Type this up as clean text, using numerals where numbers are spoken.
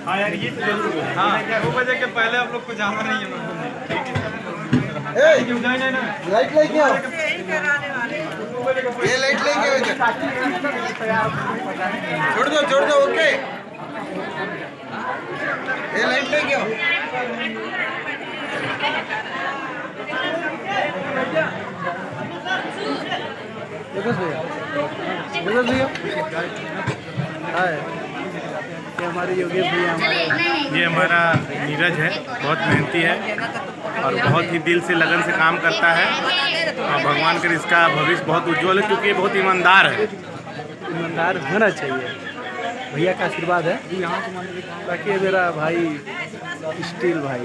हाँ यार ये तो हाँ 2 बजे के पहले आप लोग को जाना नहीं है। लाइट लेके आओ, ये लाइट लेके आओ इधर। छोड़ दो ओके, ये लाइट लेके आओ। हमारे योगेश भैया, ये हमारा नीरज है, बहुत मेहनती है और बहुत ही दिल से लगन से काम करता है और भगवान कर इसका भविष्य बहुत उज्जवल है क्योंकि ये बहुत ईमानदार है। ईमानदार होना चाहिए, भैया का आशीर्वाद है। बाकी मेरा भाई स्टील भाई